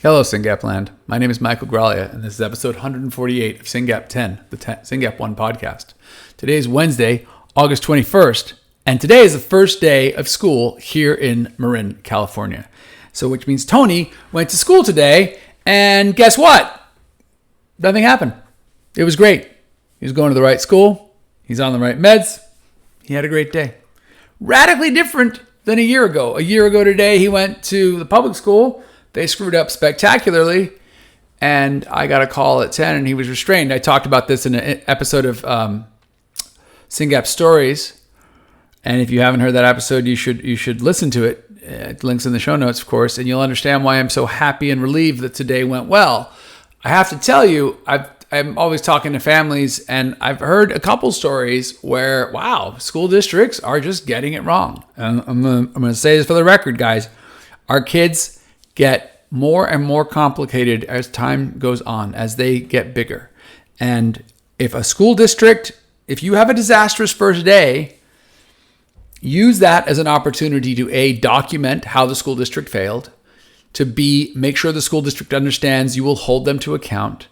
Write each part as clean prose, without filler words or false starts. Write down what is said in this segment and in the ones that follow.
Hello, Syngap land. My name is Michael Graglia, and this is episode 148 of Syngap 10, the Syngap 1 podcast. Today is Wednesday, August 21st, and today is the first day of school here in Marin, California. So, which means Tony went to school today, and guess what? Nothing happened. It was great. He was going to the right school. He's on the right meds. He had a great day. Radically different than a year ago. A year ago today, he went to the public school. They screwed up spectacularly, and I got a call at 10, and he was restrained. I talked about this in an episode of Syngap Stories, and if you haven't heard that episode, you should listen to it. Links in the show notes, of course, and you'll understand why I'm so happy and relieved that today went well. I have to tell you, I'm always talking to families, and I've heard a couple stories where, wow, school districts are just getting it wrong. And I'm going to say this for the record, guys. Our kids get more and more complicated as time goes on, as they get bigger. And if a school district, if you have a disastrous first day, use that as an opportunity to A, document how the school district failed, to B, make sure the school district understands you will hold them to account,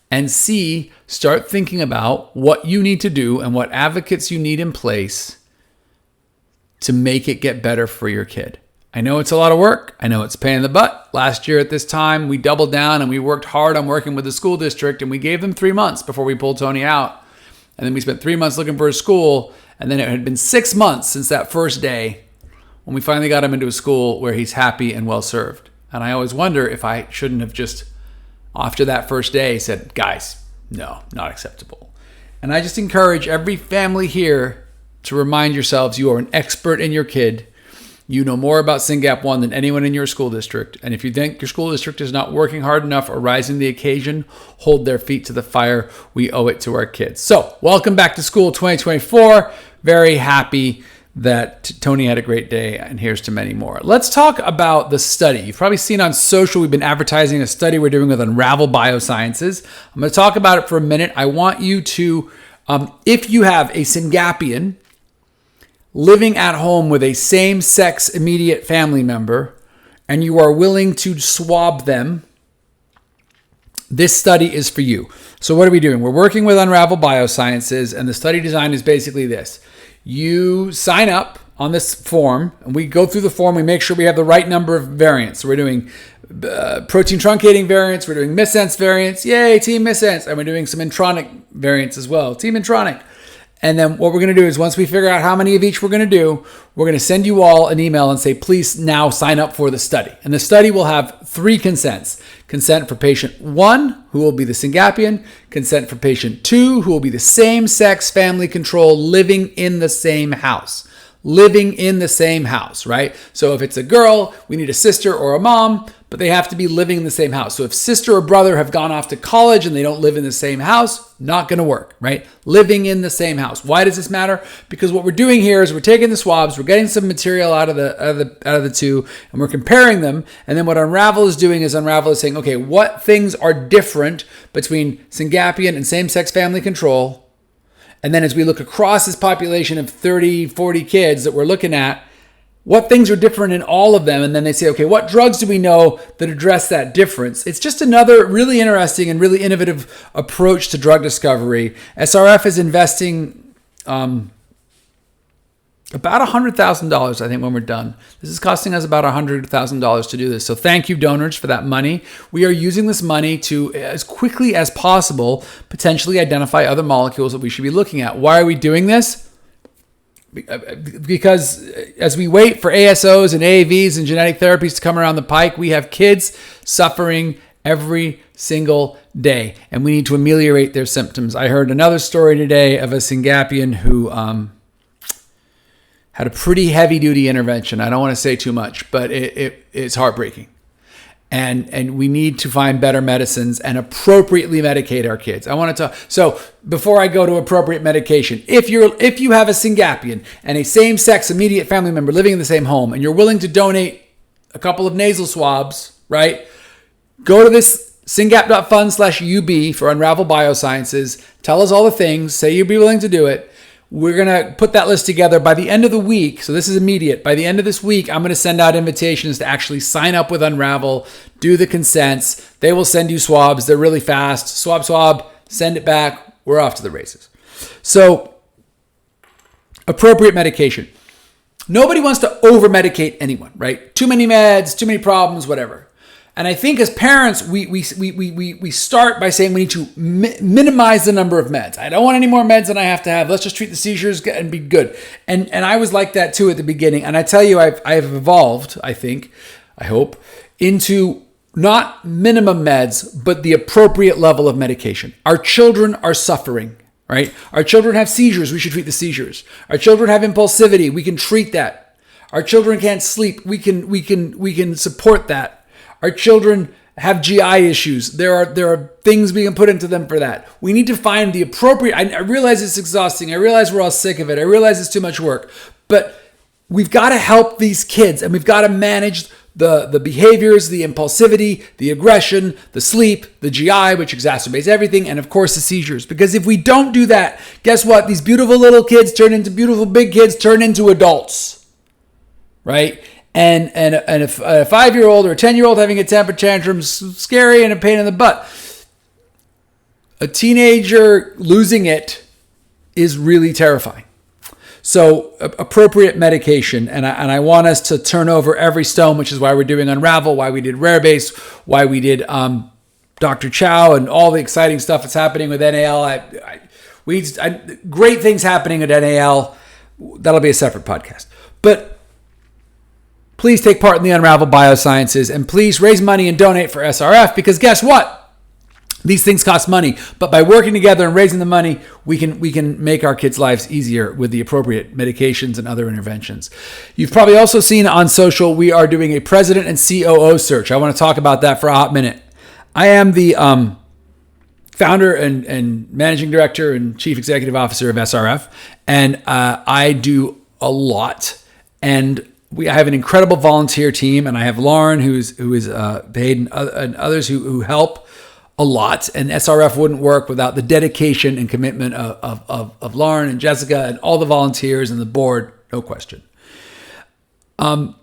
and C, start thinking about what you need to do and what advocates you need in place to make it get better for your kid. I know it's a lot of work. I know it's a pain in the butt. Last year at this time, we doubled down and we worked hard on working with the school district, and we gave them 3 months before we pulled Tony out. And then we spent 3 months looking for a school. And then it had been 6 months since that first day when we finally got him into a school where he's happy and well served. And I always wonder if I shouldn't have just, after that first day, said, guys, no, not acceptable. And I just encourage every family here to remind yourselves you are an expert in your kid. You know more about Syngap 1 than anyone in your school district. And if you think your school district is not working hard enough or rising to the occasion, hold their feet to the fire. We owe it to our kids. So, welcome back to school 2024. Very happy that Tony had a great day, and here's to many more. Let's talk about the study. You've probably seen on social, we've been advertising a study we're doing with Unravel Bio. I'm going to talk about it for a minute. I want you to, if you have a Syngapian living at home with a same-sex immediate family member, and you are willing to swab them, this study is for you. So what are we doing? We're working with Unravel Biosciences, and the study design is basically this. You sign up on this form, and we go through the form. We make sure we have the right number of variants. So we're doing protein truncating variants. We're doing Missense variants. Yay, Team Missense. And we're doing some intronic variants as well. Team intronic. And then what we're going to do is once we figure out how many of each we're going to do, we're going to send you all an email and say, please now sign up for the study. And the study will have 3 consents. Consent for patient 1, who will be the Syngapian. Consent for patient 2, who will be the same-sex family control living in the same house. Living in the same house, right? So if it's a girl, we need a sister or a mom, but they have to be living in the same house. So if sister or brother have gone off to college and they don't live in the same house, not going to work, right? Living in the same house. Why does this matter? Because what we're doing here is we're taking the swabs, we're getting some material out of the two, and we're comparing them. And then what Unravel is doing is Unravel is saying, okay, what things are different between Syngapian and same-sex family control? And then as we look across this population of 30, 40 kids that we're looking at, what things are different in all of them? And then they say, okay, what drugs do we know that address that difference? It's just another really interesting and really innovative approach to drug discovery. SRF is investing about $100,000, I think, when we're done. This is costing us about $100,000 to do this. So thank you, donors, for that money. We are using this money to, as quickly as possible, potentially identify other molecules that we should be looking at. Why are we doing this? Because as we wait for ASOs and AAVs and genetic therapies to come around the pike, we have kids suffering every single day, and we need to ameliorate their symptoms. I heard another story today of a Syngapian who had a pretty heavy-duty intervention. I don't want to say too much, but it's heartbreaking. And we need to find better medicines and appropriately medicate our kids. I want to talk. So before I go to appropriate medication, if you have a Syngapian and a same-sex immediate family member living in the same home, and you're willing to donate a couple of nasal swabs, right? Go to this syngap.fund/UB for Unravel Biosciences. Tell us all the things. Say you'd be willing to do it. We're going to put that list together by the end of the week. So this is immediate. By the end of this week, I'm going to send out invitations to actually sign up with Unravel do the consents. They will send you swabs. They're really fast. Swab, send it back. We're off to the races. So, appropriate medication. Nobody wants to over-medicate anyone, right? Too many meds, too many problems, whatever. And I think as parents, we start by saying we need to minimize the number of meds. I don't want any more meds than I have to have. Let's just treat the seizures and be good. And I was like that too at the beginning. And I tell you, I have evolved, I hope, into not minimum meds, but the appropriate level of medication. Our children are suffering, right? Our children have seizures. We should treat the seizures. Our children have impulsivity. We can treat that. Our children can't sleep. We can support that. Our children have GI issues. There are things we can put into them for that. We need to find the appropriate. I realize it's exhausting. I realize we're all sick of it. I realize it's too much work. But we've got to help these kids, and we've got to manage the behaviors, the impulsivity, the aggression, the sleep, the GI, which exacerbates everything, and of course the seizures. Because if we don't do that, guess what? These beautiful little kids turn into beautiful big kids, turn into adults, right? And a 5-year-old or a 10-year-old having a temper tantrum is scary and a pain in the butt. A teenager losing it is really terrifying. So appropriate medication, and I want us to turn over every stone, which is why we're doing Unravel, why we did Rare Base, why we did Dr. Chow, and all the exciting stuff that's happening with NAL. Great things happening at NAL. That'll be a separate podcast. But please take part in the Unravel Biosciences, and please raise money and donate for SRF, because guess what? These things cost money, but by working together and raising the money, we can make our kids' lives easier with the appropriate medications and other interventions. You've probably also seen on social, we are doing a president and COO search. I want to talk about that for a hot minute. I am the founder and managing director and chief executive officer of SRF, and I do a lot. And I have an incredible volunteer team, and I have Lauren, who is paid, and others who help a lot. And SRF wouldn't work without the dedication and commitment of Lauren and Jessica and all the volunteers and the board, no question. But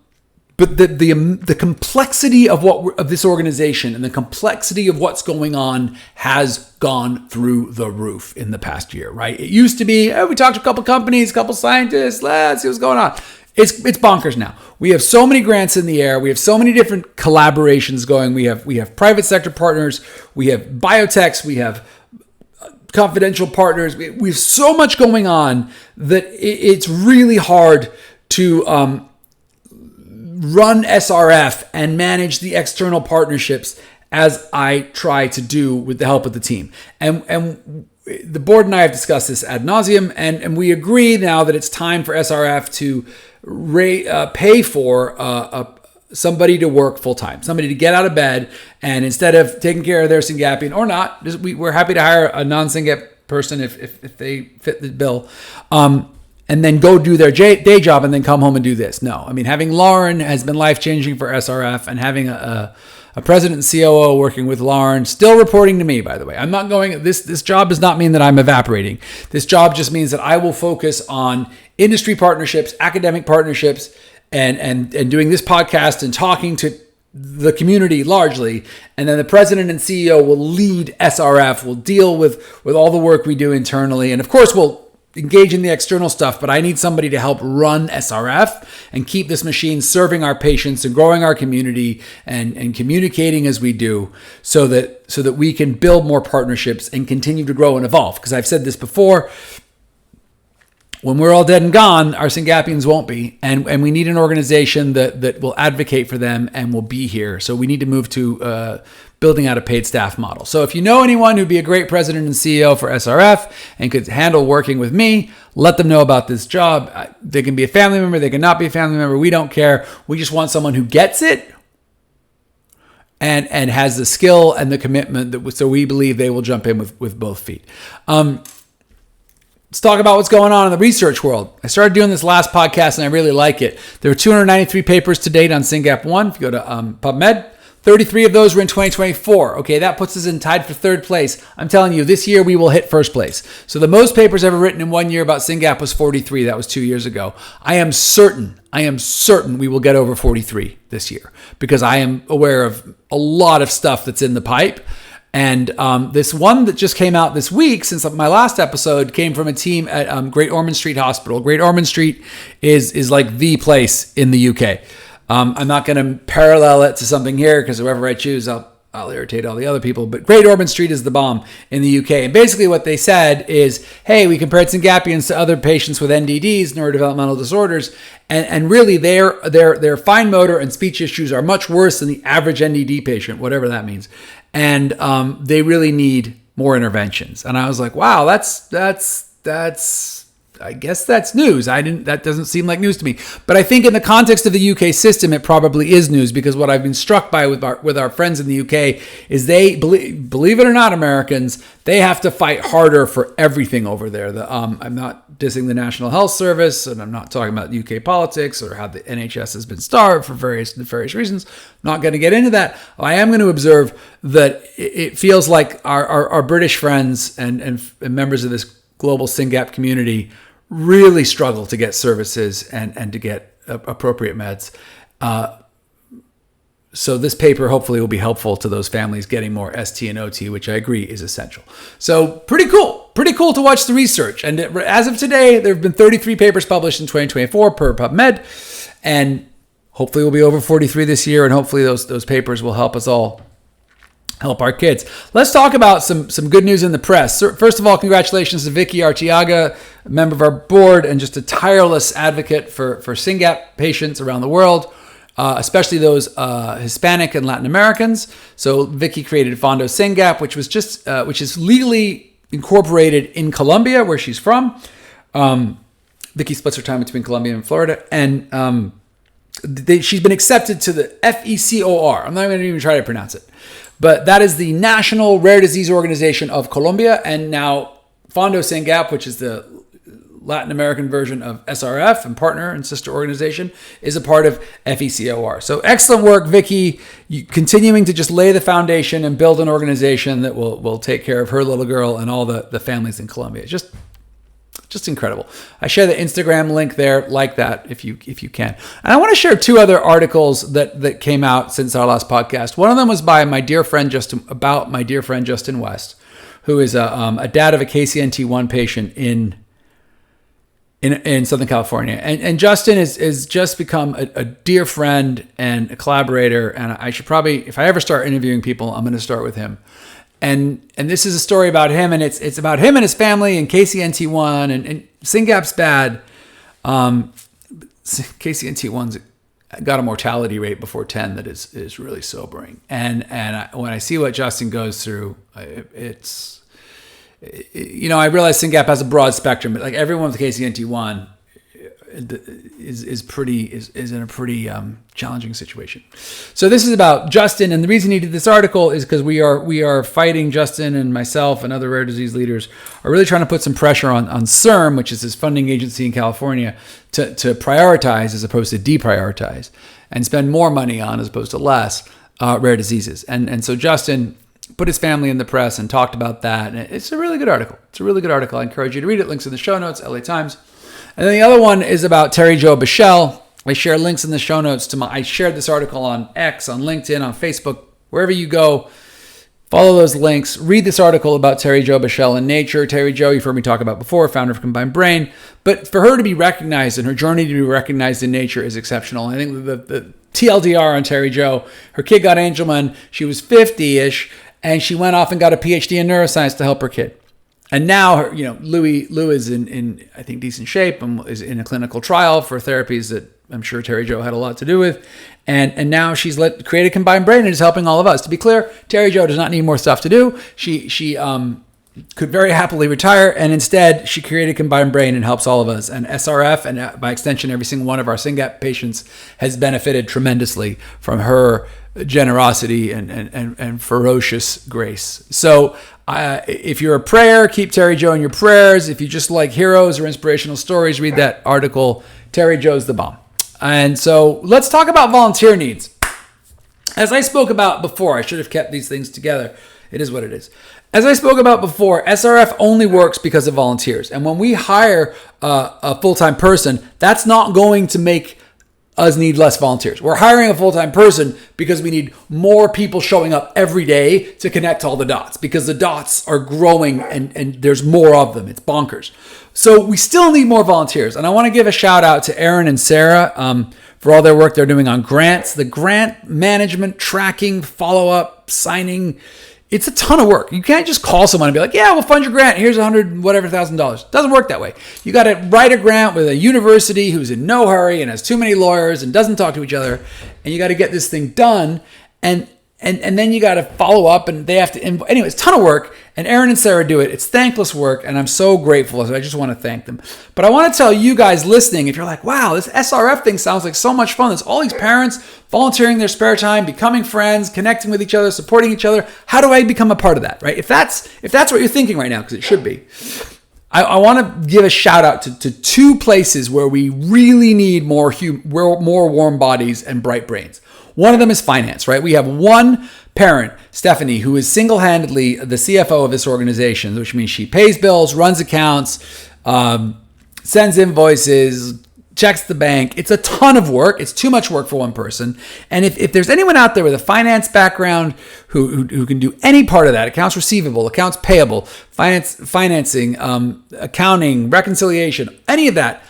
the complexity of this organization and the complexity of what's going on has gone through the roof in the past year, right? It used to be, we talked to a couple companies, a couple scientists, let's see what's going on. It's bonkers now. We have so many grants in the air. We have so many different collaborations going. We have private sector partners. We have biotechs. We have confidential partners. We have so much going on that it's really hard to run SRF and manage the external partnerships as I try to do with the help of the team. And the board and I have discussed this ad nauseum, and we agree now that it's time for SRF to pay for somebody to work full time, somebody to get out of bed, and instead of taking care of their Syngapian or not, we're happy to hire a non-Syngap person if they fit the bill, and then go do their day job and then come home and do this. No, I mean, having Lauren has been life-changing for SRF, and having a president and COO working with Lauren, still reporting to me, by the way. I'm not going, this job does not mean that I'm evaporating. This job just means that I will focus on industry partnerships, academic partnerships, and doing this podcast and talking to the community largely. And then the president and CEO will lead SRF, will deal with all the work we do internally. And of course, we'll engage in the external stuff, but I need somebody to help run SRF and keep this machine serving our patients and growing our community and communicating as we do, so that we can build more partnerships and continue to grow and evolve. Because I've said this before, when we're all dead and gone, our Syngapians won't be, and we need an organization that will advocate for them and will be here. So we need to move to building out a paid staff model. So if you know anyone who'd be a great president and CEO for SRF and could handle working with me, let them know about this job. They can be a family member, they can not be a family member. We don't care. We just want someone who gets it and has the skill and the commitment so we believe they will jump in with both feet. Let's talk about what's going on in the research world. I started doing this last podcast and I really like it. There are 293 papers to date on Syngap 1. If you go to PubMed, 33 of those were in 2024. Okay, that puts us in tied for third place. I'm telling you, this year we will hit first place. So the most papers ever written in 1 year about Syngap was 43. That was 2 years ago. I am certain we will get over 43 this year because I am aware of a lot of stuff that's in the pipe. And this one that just came out this week, since my last episode, came from a team at Great Ormond Street Hospital. Great Ormond Street is like the place in the UK. I'm not going to parallel it to something here because whoever I choose, I'll irritate all the other people. But Great Ormond Street is the bomb in the UK. And basically what they said is, hey, we compared Syngapians to other patients with NDDs, neurodevelopmental disorders, and really their fine motor and speech issues are much worse than the average NDD patient, whatever that means. And they really need more interventions. And I was like, wow, that's I guess that's news. That doesn't seem like news to me. But I think in the context of the UK system, it probably is news because what I've been struck by with our friends in the UK is they, believe it or not, Americans, they have to fight harder for everything over there. I'm not dissing the National Health Service, and I'm not talking about UK politics or how the NHS has been starved for various reasons. I'm not going to get into that. I am going to observe that it feels like our British friends and members of this global Syngap community really struggle to get services and to get appropriate meds. So this paper hopefully will be helpful to those families getting more ST and OT, which I agree is essential. So pretty cool to watch the research. And as of today, there have been 33 papers published in 2024 per PubMed, and hopefully we'll be over 43 this year. And hopefully those papers will help us all help our kids. Let's talk about some good news in the press. First of all, congratulations to Vicky Artiaga, a member of our board and just a tireless advocate for Syngap patients around the world, especially those Hispanic and Latin Americans. So Vicky created Fondo Syngap, which is legally incorporated in Colombia, where she's from. Vicky splits her time between Colombia and Florida, and she's been accepted to the FECOR. I'm not going to even try to pronounce it. But that is the National Rare Disease Organization of Colombia. And now Fondo Syngap, which is the Latin American version of SRF and partner and sister organization, is a part of FECOR. So excellent work, Vicky. You continuing to just lay the foundation and build an organization that will take care of her little girl and all the families in Colombia. Just incredible. I share the Instagram link there, like that if you can. And I want to share two other articles that came out since our last podcast. One of them was by my dear friend Justin West, who is a dad of a KCNT1 patient in Southern California. And Justin is just become a dear friend and a collaborator. And I should probably, if I ever start interviewing people, I'm going to start with him. And this is a story about him, and it's about him and his family and KCNT1 and Syngap's bad. KCNT1's got a mortality rate before 10 that is really sobering. And when I see what Justin goes through, I realize Syngap has a broad spectrum, but like everyone with KCNT1 is in a pretty challenging situation. So this is about Justin, and the reason he did this article is because we are fighting. Justin and myself and other rare disease leaders are really trying to put some pressure on CIRM, which is this funding agency in California, to prioritize as opposed to deprioritize and spend more money on as opposed to less rare diseases. And so Justin put his family in the press and talked about that. And it's a really good article. I encourage you to read it. Links in the show notes, LA Times. And then the other one is about Terry Jo Bichelle. I share links in the show notes I shared this article on X, on LinkedIn, on Facebook, wherever you go. Follow those links. Read this article about Terry Jo Bichelle in Nature. Terry Jo, you've heard me talk about before, founder of Combined Brain. But for her to be recognized and her journey to be recognized in Nature is exceptional. I think the TLDR on Terry Jo, her kid got Angelman. She was 50-ish, and she went off and got a PhD in neuroscience to help her kid. And now, Lou is in I think decent shape and is in a clinical trial for therapies that I'm sure Terry Jo had a lot to do with. And now she's created Combined Brain and is helping all of us. To be clear, Terry Jo does not need more stuff to do. She could very happily retire, and instead she created Combined Brain and helps all of us. And SRF, and by extension every single one of our Syngap patients, has benefited tremendously from her generosity and ferocious grace. So if you're a prayer, keep Terry Jo in your prayers. If you just like heroes or inspirational stories, read that article. Terry Jo's the bomb. And so let's talk about volunteer needs. As I spoke about before, I should have kept these things together. It is what it is. As I spoke about before, SRF only works because of volunteers. And when we hire a full-time person, that's not going to make us need less volunteers. We're hiring a full-time person because we need more people showing up every day to connect all the dots, because the dots are growing and there's more of them. It's bonkers. So we still need more volunteers. And I want to give a shout out to Aaron and Sarah for all their work they're doing on grants, the grant management, tracking, follow-up, signing. It's a ton of work. You can't just call someone and be like, yeah, we'll fund your grant. Here's $100,000. Doesn't work that way. You got to write a grant with a university who's in no hurry and has too many lawyers and doesn't talk to each other. And you got to get this thing done. And then you got to follow up, and they have to, anyway, it's a ton of work, and Aaron and Sarah do it. It's thankless work, and I'm so grateful. So I just want to thank them. But I want to tell you guys listening, if you're like, wow, this SRF thing sounds like so much fun. There's all these parents volunteering their spare time, becoming friends, connecting with each other, supporting each other. How do I become a part of that, right? If that's what you're thinking right now, because it should be, I want to give a shout out to two places where we really need more warm bodies and bright brains. One of them is finance, right? We have one parent, Stephanie, who is single-handedly the CFO of this organization, which means she pays bills, runs accounts, sends invoices, checks the bank. It's a ton of work. It's too much work for one person. And if there's anyone out there with a finance background who can do any part of that, accounts receivable, accounts payable, financing, accounting, reconciliation, any of that,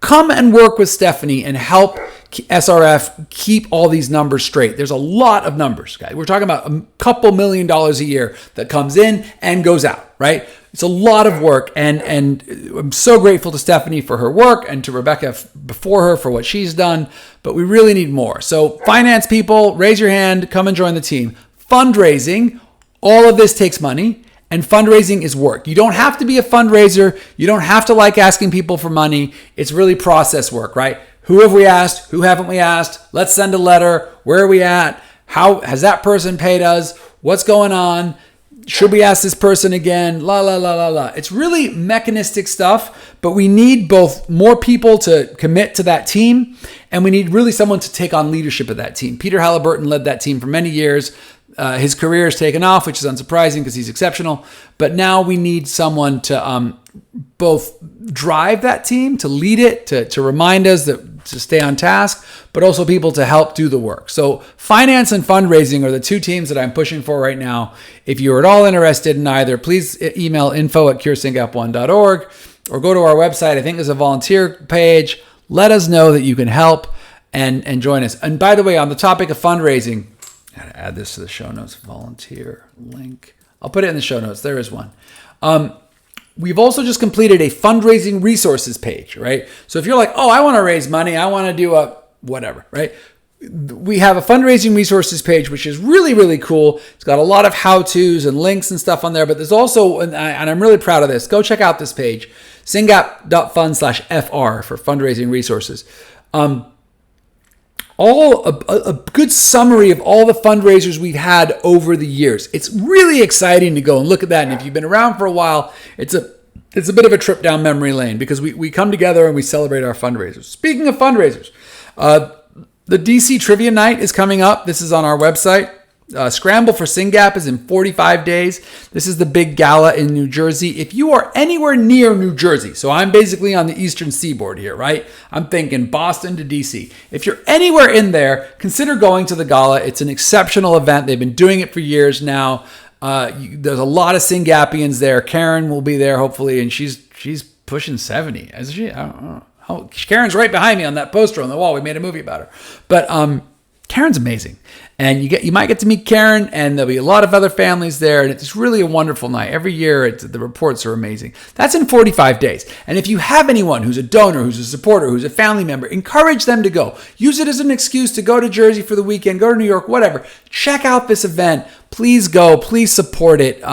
come and work with Stephanie and help SRF keep all these numbers straight. There's a lot of numbers, guys. We're talking about a couple $1 million a year that comes in and goes out, right? It's a lot of work, and I'm so grateful to Stephanie for her work and to Rebecca before her for what she's done, but we really need more. So finance people, raise your hand, come and join the team. Fundraising, all of this takes money. And fundraising is work. You don't have to be a fundraiser. You don't have to like asking people for money. It's really process work, right? Who have we asked? Who haven't we asked? Let's send a letter. Where are we at? How has that person paid us? What's going on? Should we ask this person again? La, la, la, la, la. It's really mechanistic stuff, but we need both more people to commit to that team, and we need really someone to take on leadership of that team. Peter Halliburton led that team for many years. His career has taken off, which is unsurprising because he's exceptional. But now we need someone to both drive that team, to lead it, to remind us that to stay on task, but also people to help do the work. So finance and fundraising are the two teams that I'm pushing for right now. If you're at all interested in either, please email info@curesyngap1.org or go to our website. I think there's a volunteer page. Let us know that you can help and join us. And by the way, on the topic of fundraising, I gotta add this to the show notes. Volunteer link. I'll put it in the show notes. There is one. We've also just completed a fundraising resources page, right? So if you're like, oh, I want to raise money, I want to do a whatever, right? We have a fundraising resources page, which is really, really cool. It's got a lot of how-tos and links and stuff on there, but there's also, and I'm really proud of this, go check out this page, syngap.fund/FR for fundraising resources. A good summary of all the fundraisers we've had over the years. It's really exciting to go and look at that. And if you've been around for a while, it's a bit of a trip down memory lane because we come together and we celebrate our fundraisers. Speaking of fundraisers, the DC Trivia Night is coming up. This is on our website. Scramble for Syngap is in 45 days. This is the big gala in New Jersey. If you are anywhere near New Jersey, so I'm basically on the eastern seaboard here, right? I'm thinking Boston to DC. If you're anywhere in there, consider going to the gala. It's an exceptional event. They've been doing it for years now. There's a lot of Syngapians there. Karen will be there hopefully, and she's pushing 70, isn't she? I don't know. Karen's right behind me on that poster on the wall. We made a movie about her. But Karen's amazing. And you might get to meet Karen, and there'll be a lot of other families there, and it's really a wonderful night. Every year, the reports are amazing. That's in 45 days. And if you have anyone who's a donor, who's a supporter, who's a family member, encourage them to go. Use it as an excuse to go to Jersey for the weekend, go to New York, whatever. Check out this event. Please go. Please support it.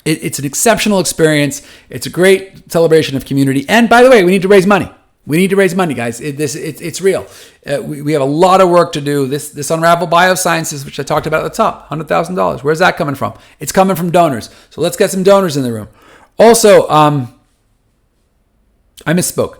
It's an exceptional experience. It's a great celebration of community. And by the way, we need to raise money. We need to raise money, guys. It's real. We have a lot of work to do. This Unravel Bio Sciences, which I talked about at the top, $100,000. Where's that coming from? It's coming from donors. So let's get some donors in the room. Also, I misspoke.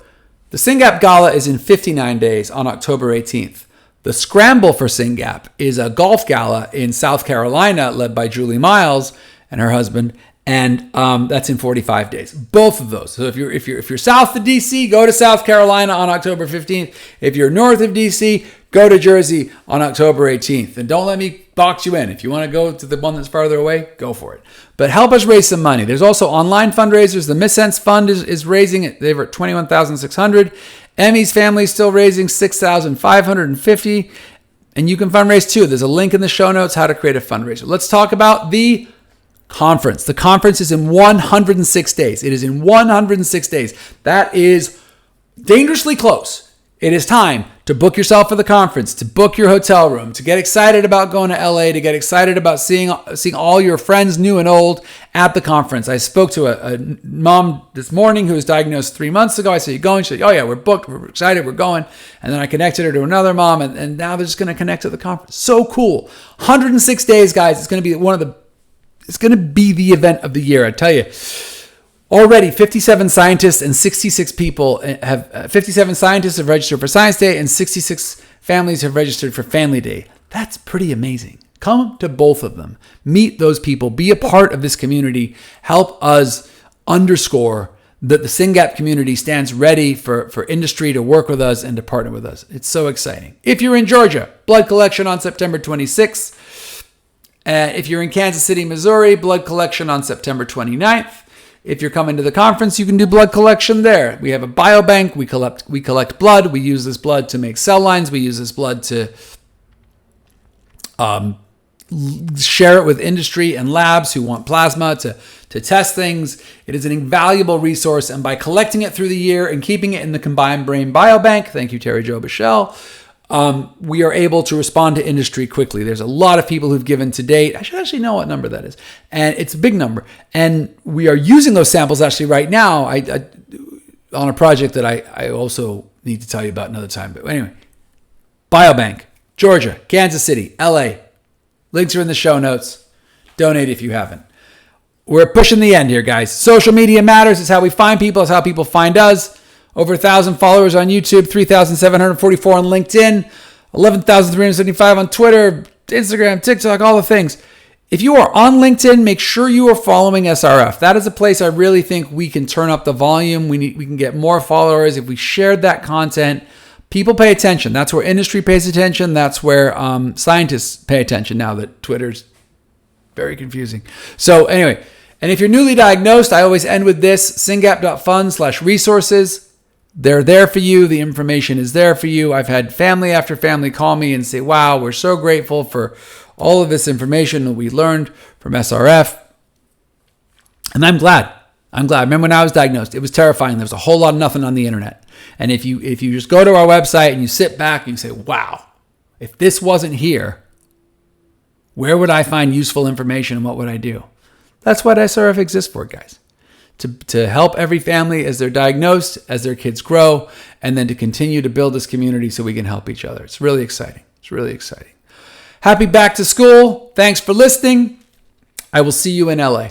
The Syngap Gala is in 59 days on October 18th. The Scramble for Syngap is a golf gala in South Carolina led by Julie Miles and her husband, and that's in 45 days. Both of those. So if you're south of DC, go to South Carolina on October 15th. If you're north of DC, go to Jersey on October 18th. And don't let me box you in. If you want to go to the one that's farther away, go for it. But help us raise some money. There's also online fundraisers. The Missense Fund is raising it. They're at $21,600. Emmy's family is still raising $6,550. And you can fundraise too. There's a link in the show notes how to create a fundraiser. Let's talk about the conference. The conference is in 106 days. It is in 106 days. That is dangerously close. It is time to book yourself for the conference, to book your hotel room, to get excited about going to LA, to get excited about seeing all your friends, new and old, at the conference. I spoke to a mom this morning who was diagnosed 3 months ago. I said, "You going?" She said, "Oh yeah, we're booked. We're excited. We're going." And then I connected her to another mom, and now they're just going to connect to the conference. So cool. 106 days, guys. It's going to be It's going to be the event of the year, I tell you. Already, 57 scientists and 66 people have 57 scientists have registered for Science Day, and 66 families have registered for Family Day. That's pretty amazing. Come to both of them. Meet those people. Be a part of this community. Help us underscore that the Syngap community stands ready for industry to work with us and to partner with us. It's so exciting. If you're in Georgia, blood collection on September 26th. If you're in Kansas City, Missouri, blood collection on September 29th. If you're coming to the conference, you can do blood collection there. We have a biobank. We collect blood. We use this blood to make cell lines. We use this blood to share it with industry and labs who want plasma to test things. It is an invaluable resource. And by collecting it through the year and keeping it in the Combined Brain Biobank, thank you, Terry Jo Bichelle, we are able to respond to industry quickly. There's a lot of people who've given to date. I should actually know what number that is. And it's a big number. And we are using those samples actually right now on a project that I also need to tell you about another time. But anyway, Biobank, Georgia, Kansas City, LA. Links are in the show notes. Donate if you haven't. We're pushing the end here, guys. Social media matters. It's how we find people. It's how people find us. Over 1,000 followers on YouTube, 3,744 on LinkedIn, 11,375 on Twitter, Instagram, TikTok, all the things. If you are on LinkedIn, make sure you are following SRF. That is a place I really think we can turn up the volume. We can get more followers. If we shared that content, people pay attention. That's where industry pays attention. That's where scientists pay attention now that Twitter's very confusing. So anyway, and if you're newly diagnosed, I always end with this, syngap.fund/resources. They're there for you. The information is there for you. I've had family after family call me and say, wow, we're so grateful for all of this information that we learned from SRF. And I'm glad. I remember when I was diagnosed, it was terrifying. There was a whole lot of nothing on the internet. And if you just go to our website and you sit back and you say, wow, if this wasn't here, where would I find useful information and what would I do? That's what SRF exists for, guys. To help every family as they're diagnosed, as their kids grow, and then to continue to build this community so we can help each other. It's really exciting. It's really exciting. Happy back to school. Thanks for listening. I will see you in LA.